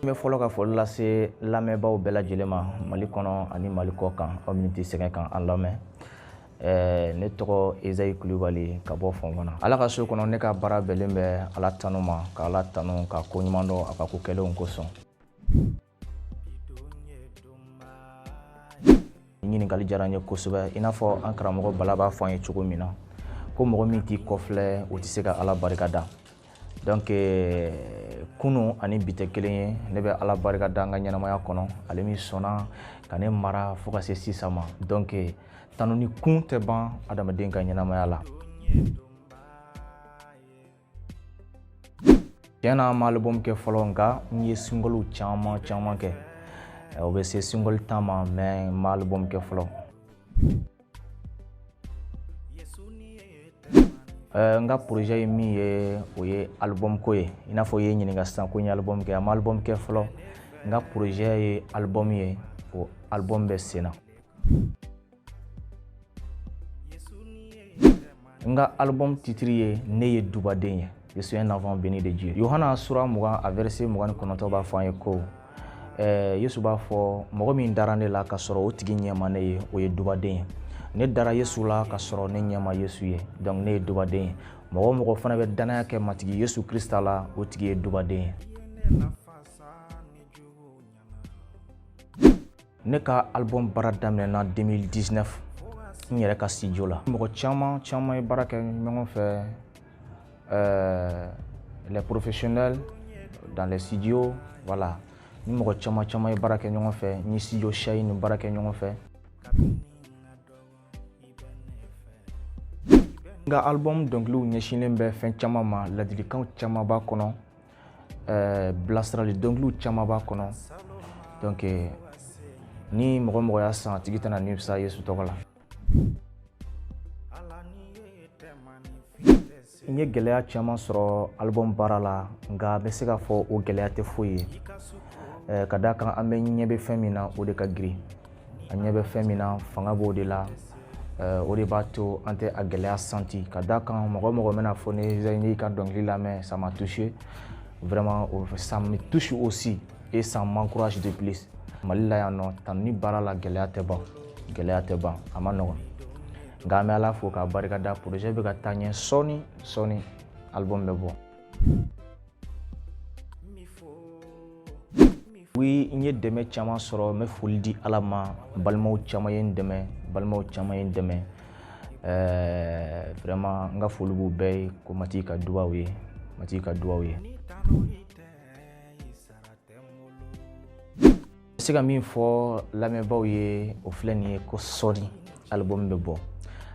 Me fɔlɔ ka foli lase lamɛnbaaw bɛɛ lajɛlen ma Mali kɔnɔ ani Mali kɔ kan aw min tɛ sɛgɛn kan an lamɛn. Ne tɔgɔ Ezayi Kulibali ka bɔ Fɔnfɔna. Ala ka so kɔnɔ ne ka baara bɛnlen bɛ Ala tanu ma, ka Ala tanu ka ko ɲuman dɔn a ka ko kɛlenw kosɔn. Ɲininkali diyara n ye kosɛbɛ, i n'a fɔ an karamɔgɔ Bala b'a fɔ an ye cogo min na, ko mɔgɔ min t'i kɔfilɛ o tɛ se ka Ala barikada. Donc kunu ani bi tɛ kelen ye, ne bɛ Ala barikada an ka ɲɛnamaya kɔnɔ, ale min sɔnna ka ne mara fo ka se sisan ma. Donc tanu ni kun tɛ ban adamaden ka ɲɛnamaya la. Tiɲɛ na an ma album kɛ fɔlɔ nka n ye single caman kɛ. O bɛ se single 10 ma mais n ma album kɛ fɔlɔ. N ka projet ye min ye o ye album ko ye. I n'a fɔ i ye ɲininka sisan ko n ye album kɛ, a ma album kɛ fɔlɔ. N ka projet ye album ye, o album bɛ sen na. N ka album titre ye ne ye dubaden ye. Je suis un enfant béni de Dieu. Yohana sura 20 a verset 29 b'a fɔ an ye ko Yesu b'a fɔ mɔgɔ min dara ne la ka sɔrɔ o tigi ɲɛma ne ye, o ye dubaden ye. Ne dara Yesu la ka sɔrɔ ne ɲɛma Yesu ye, donc ne ye dubaden ye. Mɔgɔ o mɔgɔ fana bɛ danaya kɛ matigi Yesu Krista la, o tigi ye dubaden ye. Ne ka album baara daminɛna 2019 n yɛrɛ ka studio la. Mɔgɔ caman ye baara kɛ ɲɔgɔn fɛ, les professionnels dans les studios, voilà. Ni mɔgɔ caman ye baara kɛ ɲɔgɔn fɛ, ni studio Chayi ni baara kɛ ɲɔgɔn fɛ. N ka album dɔnkiliw ɲɛsinnen bɛ fɛn caman ma, ladilikanw caman b'a kɔnɔ, bilasirali dɔnkiliw caman b'a kɔnɔ. Donc ni mɔgɔ y'a san a tigi tɛna nimisa Yesu tɔgɔ la. N ye gɛlɛya caman sɔrɔ album baara la, nka n bɛ se ka fɔ o gɛlɛya tɛ foyi ye. Ka d'a kan an bɛ ɲɛ bɛ fɛn min na o de ka girin. A ɲɛ bɛ fɛn min na fanga b'o de la. O de b'a to an tɛ a gɛlɛya santi. Ka d'a kan mɔgɔ bɛna fɔ ne y'i ka dɔnkili lamɛn, ça m'a touché. Vraiment, ça me touche aussi et ça m'encourage de plus. Mali la yan nɔ, tanu ni baara la gɛlɛya tɛ ban, a ma nɔgɔn. Nka an bɛ Ala fo k'a barikada, projet bɛ ka taa ɲɛ sɔɔni album bɛ bɔ. Oui, n ye dɛmɛ caman sɔrɔ, n bɛ foli di Ala ma, balimaw caman ye n dɛmɛ. Vraiment n ka foli b'u bɛɛ ye, ko Matigi ka duwawu ye. N bɛ se ka min fɔ lamɛnbaaw ye, o filɛ nin ye ko sɔɔni album bɛ bɔ.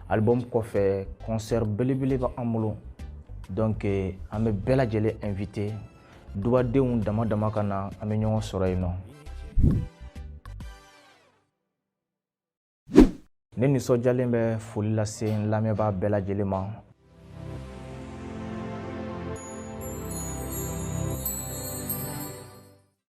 Album kɔfɛ concert belebele b'an bolo. Donc an bɛ bɛɛ lajɛlen invité. Dubadenw dama ka na, an bɛ ɲɔgɔn sɔrɔ yen nɔ. Ne nisɔndiyalen bɛ foli lase n lamɛnbaa bɛɛ lajɛlen ma.